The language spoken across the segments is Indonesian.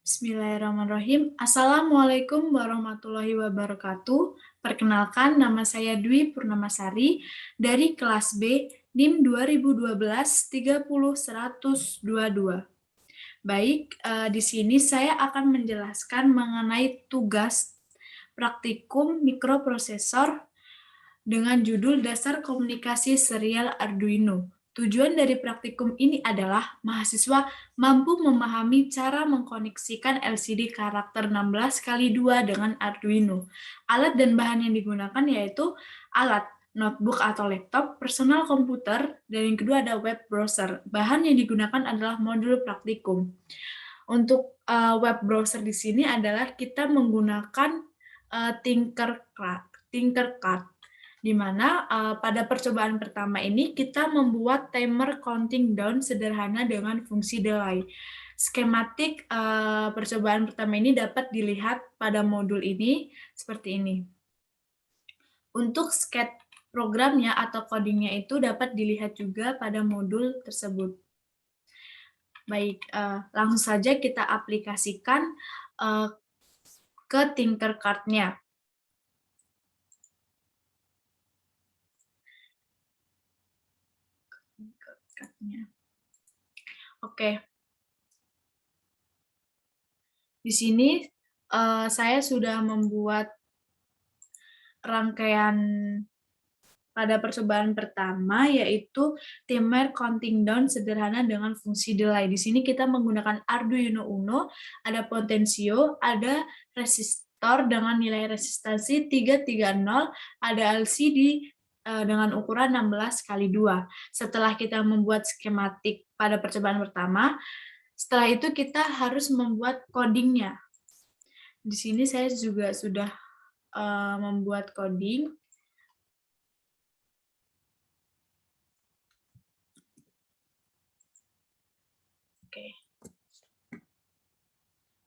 Bismillahirrahmanirrahim. Assalamualaikum warahmatullahi wabarakatuh. Perkenalkan, nama saya Dwi Purnamasari dari kelas B NIM 2012-30122. Baik, di sini saya akan menjelaskan mengenai tugas praktikum mikroprosesor dengan judul Dasar Komunikasi Serial Arduino. Tujuan dari praktikum ini adalah mahasiswa mampu memahami cara mengkoneksikan LCD karakter 16x2 dengan Arduino. Alat dan bahan yang digunakan yaitu alat notebook atau laptop, personal komputer, dan yang kedua ada web browser. Bahan yang digunakan adalah modul praktikum. Untuk web browser di sini adalah kita menggunakan Tinkercad, di mana pada percobaan pertama ini kita membuat timer counting down sederhana dengan fungsi delay. Skematik percobaan pertama ini dapat dilihat pada modul ini seperti ini. Untuk sketch programnya atau codingnya itu dapat dilihat juga pada modul tersebut. Baik, langsung saja kita aplikasikan ke Tinkercad-nya. Oke. Di sini saya sudah membuat rangkaian pada percobaan pertama, yaitu timer counting down sederhana dengan fungsi delay. Di sini kita menggunakan Arduino Uno, ada potensio, ada resistor dengan nilai resistansi 330, ada LCD dengan ukuran 16x2. Setelah kita membuat skematik pada percobaan pertama, setelah itu kita harus membuat codingnya. Di sini saya juga sudah membuat coding. Oke.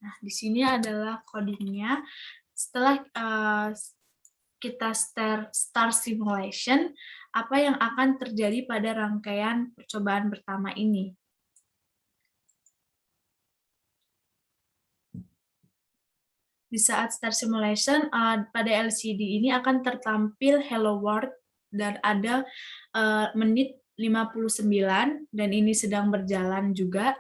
Nah, di sini adalah codingnya. Setelah kita start simulation, apa yang akan terjadi pada rangkaian percobaan pertama ini? Di saat start simulation, pada LCD ini akan tertampil Hello World dan ada menit 59 dan ini sedang berjalan juga.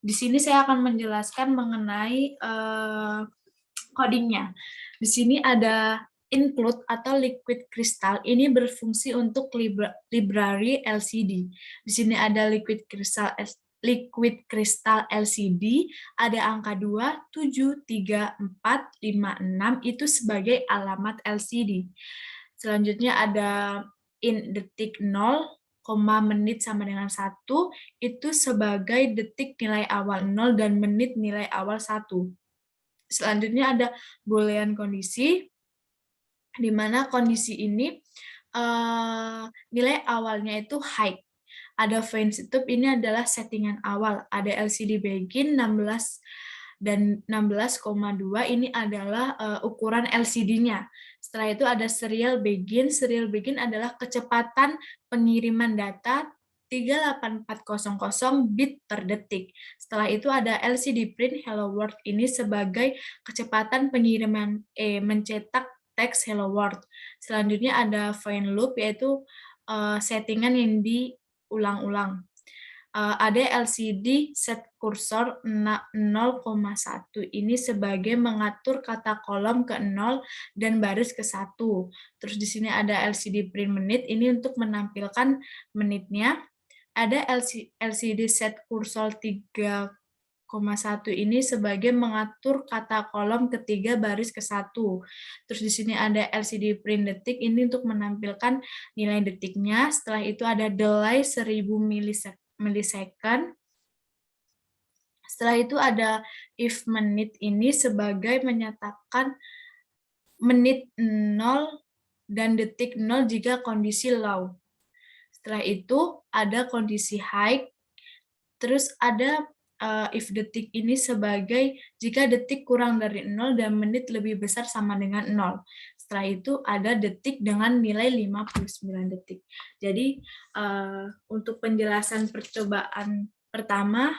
Di sini saya akan menjelaskan mengenai codingnya. Di sini ada include atau liquid crystal. Ini berfungsi untuk library LCD. Di sini ada liquid crystal LCD, ada angka 2, 7, 3, 4, 5, 6, itu sebagai alamat LCD. Selanjutnya ada in detik 0, menit sama dengan 1, itu sebagai detik nilai awal 0 dan menit nilai awal 1. Selanjutnya ada boolean kondisi, di mana kondisi ini nilai awalnya itu high. Ada fine setup, ini adalah settingan awal. Ada LCD begin 16 dan 16,2, ini adalah ukuran LCD-nya. Setelah itu ada serial begin. Serial begin adalah kecepatan pengiriman data 38400 bit per detik. Setelah itu ada LCD print Hello World, ini sebagai kecepatan pengiriman mencetak teks Hello World. Selanjutnya ada fine loop, yaitu settingan yang diulang-ulang. Ada LCD set cursor 0,1, ini sebagai mengatur kata kolom ke 0 dan baris ke 1. Terus di sini ada LCD print menit, ini untuk menampilkan menitnya. Ada LCD set cursor 3,1, ini sebagai mengatur kata kolom ketiga baris ke 1. Terus di sini ada LCD print detik, ini untuk menampilkan nilai detiknya. Setelah itu ada delay 1000 milisecond. Setelah itu ada if menit, ini sebagai menyatakan menit 0 dan detik 0 jika kondisi low. Setelah itu ada kondisi high. Terus ada if detik, ini sebagai jika detik kurang dari 0 dan menit lebih besar sama dengan 0. Setelah itu ada detik dengan nilai 59 detik. Jadi untuk penjelasan percobaan pertama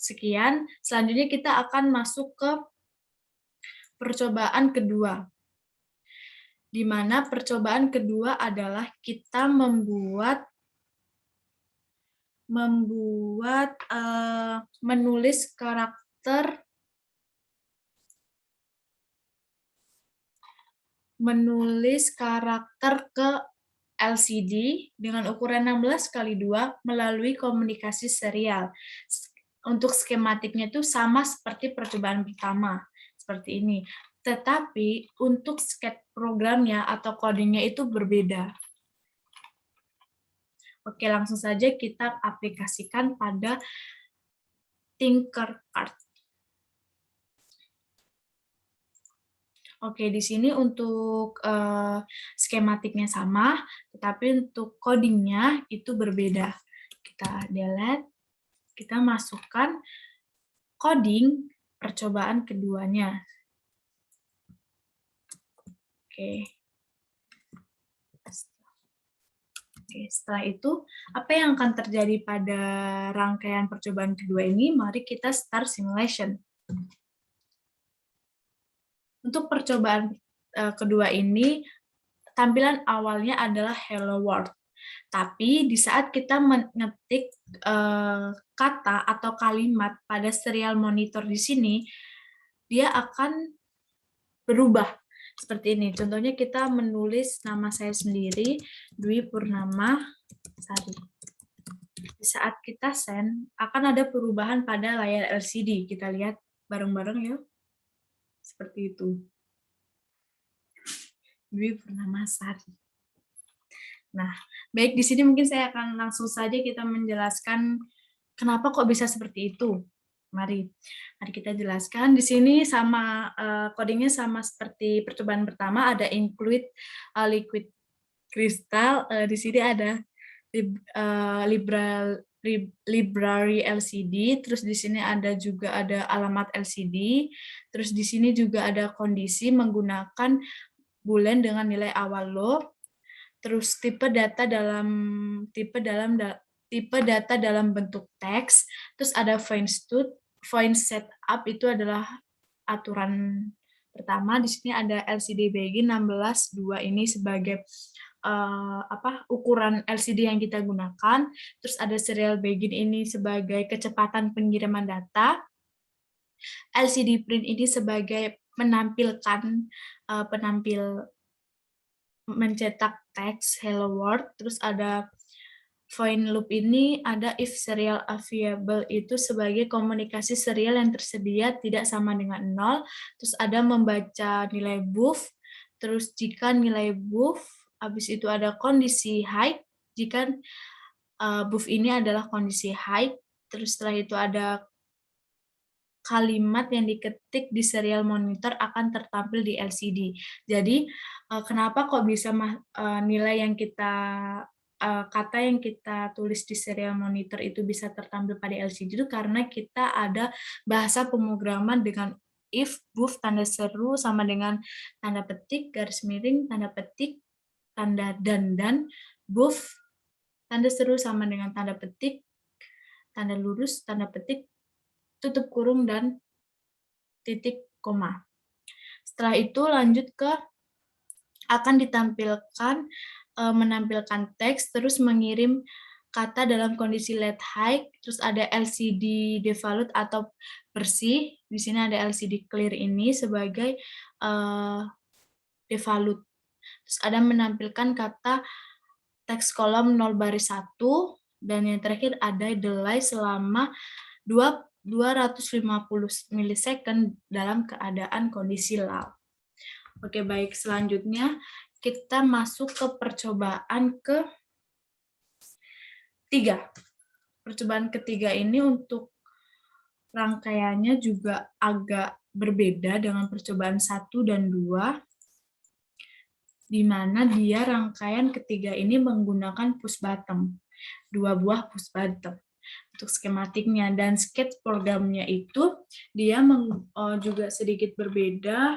sekian. Selanjutnya kita akan masuk ke percobaan kedua, di mana percobaan kedua adalah kita menulis karakter ke LCD dengan ukuran 16x2 melalui komunikasi serial. Untuk skematiknya itu sama seperti percobaan pertama, seperti ini. Tetapi untuk sketch programnya atau codingnya itu berbeda. Oke, langsung saja kita aplikasikan pada Tinkercad. Oke, di sini untuk skematiknya sama, tetapi untuk codingnya itu berbeda. Kita delete, kita masukkan coding percobaan keduanya. Oke. Oke, setelah itu, apa yang akan terjadi pada rangkaian percobaan kedua ini? Mari kita start simulation. Untuk percobaan kedua ini, tampilan awalnya adalah Hello World. Tapi di saat kita mengetik kata atau kalimat pada serial monitor di sini, dia akan berubah seperti ini. Contohnya kita menulis nama saya sendiri, Dwi Purnama Sari. Di saat kita send, akan ada perubahan pada layar LCD. Kita lihat bareng-bareng ya. Seperti itu. Dwi Purnama Sari. Nah, baik, di sini mungkin saya akan langsung saja kita menjelaskan kenapa kok bisa seperti itu. Mari kita jelaskan. Di sini sama codingnya sama seperti percobaan pertama, ada include liquid crystal. Di sini ada library LCD, terus di sini juga ada alamat LCD, terus di sini juga ada kondisi menggunakan boolean dengan nilai awal low, terus tipe data dalam bentuk teks, terus ada point setup itu adalah aturan pertama. Di sini ada LCD begin 16:2 ini sebagai ukuran LCD yang kita gunakan. Terus ada serial begin ini sebagai kecepatan pengiriman data. LCD print ini sebagai mencetak teks hello world. Terus ada void loop ini ada if serial available itu sebagai komunikasi serial yang tersedia tidak sama dengan 0. Terus ada membaca nilai buff. Terus jika nilai buff, habis itu ada kondisi high. Jika buff ini adalah kondisi high. Terus setelah itu ada kalimat yang diketik di serial monitor akan tertampil di LCD. Jadi kenapa kok bisa nilai yang kata yang kita tulis di serial monitor itu bisa tertampil pada LCD itu karena kita ada bahasa pemrograman dengan if, buff, tanda seru sama dengan tanda petik, garis miring, tanda petik, tanda dan, buff, tanda seru sama dengan tanda petik, tanda lurus, tanda petik, tutup kurung, dan titik koma. Setelah itu lanjut ke akan menampilkan teks, terus mengirim kata dalam kondisi let high, terus ada LCD devolute atau bersih. Di sini ada LCD clear ini sebagai devolute. Terus ada menampilkan kata teks kolom 0 baris 1, dan yang terakhir ada delay selama 250 milisecond dalam keadaan kondisi low. Oke, baik. Selanjutnya kita masuk ke percobaan ketiga. Percobaan ketiga ini untuk rangkaiannya juga agak berbeda dengan percobaan 1 dan 2, di mana dia rangkaian ketiga ini menggunakan push button, 2 buah push button. Untuk skematiknya dan sketch programnya itu dia juga sedikit berbeda,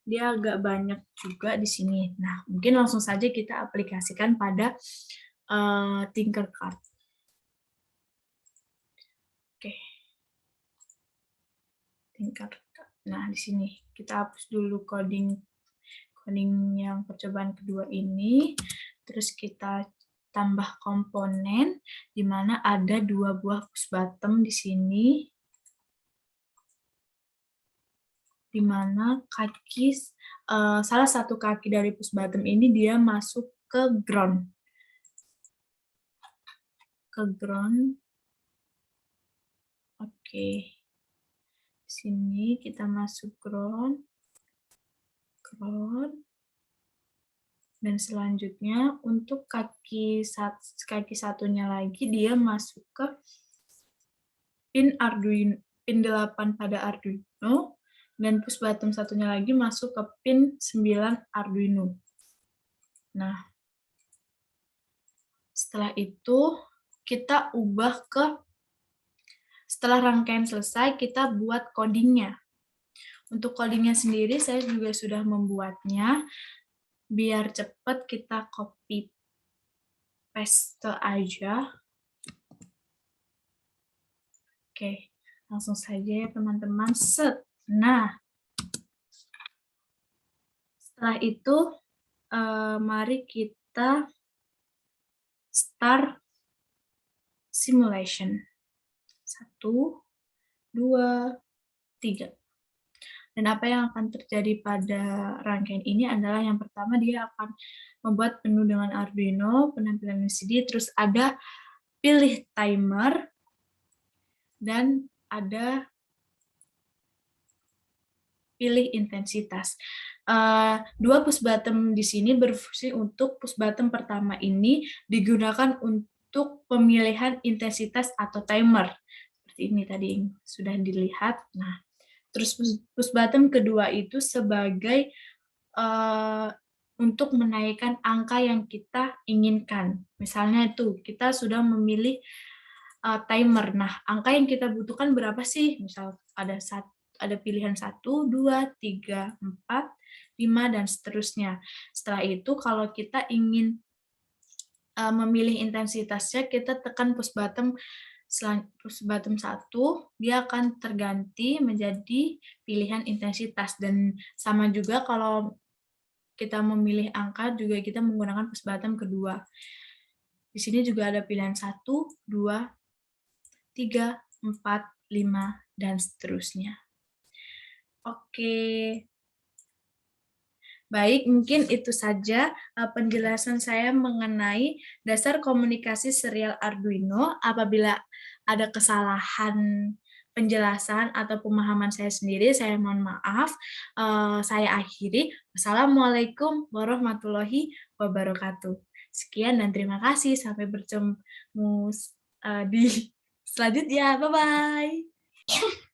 dia agak banyak juga di sini. Nah, mungkin langsung saja kita aplikasikan pada Tinkercad. Oke. Nah, di sini kita hapus dulu coding yang percobaan kedua ini, terus kita tambah komponen di mana ada 2 buah push bottom di sini, di mana salah satu kaki dari push bottom ini dia masuk ke ground. Oke. Sini kita masuk ground. Dan selanjutnya untuk kaki satunya lagi dia masuk ke pin 8 pada Arduino, dan push bottom satunya lagi masuk ke pin 9 Arduino. Nah, setelah itu kita setelah rangkaian selesai, kita buat codingnya. Untuk codingnya sendiri saya juga sudah membuatnya. Biar cepat kita copy paste aja. Oke, langsung saja ya teman-teman. Nah, setelah itu mari kita start simulation. 1, 2, 3. Dan apa yang akan terjadi pada rangkaian ini adalah yang pertama dia akan membuat menu dengan Arduino, penampilan LCD, terus ada pilih timer, dan ada pilih intensitas. 2 push bottom di sini berfungsi untuk push bottom pertama ini digunakan untuk pemilihan intensitas atau timer. Seperti ini tadi sudah dilihat. Nah, terus push bottom kedua itu sebagai untuk menaikkan angka yang kita inginkan. Misalnya itu kita sudah memilih timer. Nah, angka yang kita butuhkan berapa sih? Misal ada pilihan 1, 2, 3, 4, 5, dan seterusnya. Setelah itu kalau kita ingin memilih intensitasnya, kita tekan push bottom 1, dia akan terganti menjadi pilihan intensitas. Dan sama juga kalau kita memilih angka, juga kita menggunakan push bottom kedua. Di sini juga ada pilihan 1, 2, 3, 4, 5, dan seterusnya. Oke. Baik, mungkin itu saja penjelasan saya mengenai dasar komunikasi serial Arduino. Apabila ada kesalahan penjelasan atau pemahaman saya sendiri, saya mohon maaf. Saya akhiri. Wassalamualaikum warahmatullahi wabarakatuh. Sekian dan terima kasih. Sampai bertemu di selanjutnya. Bye-bye.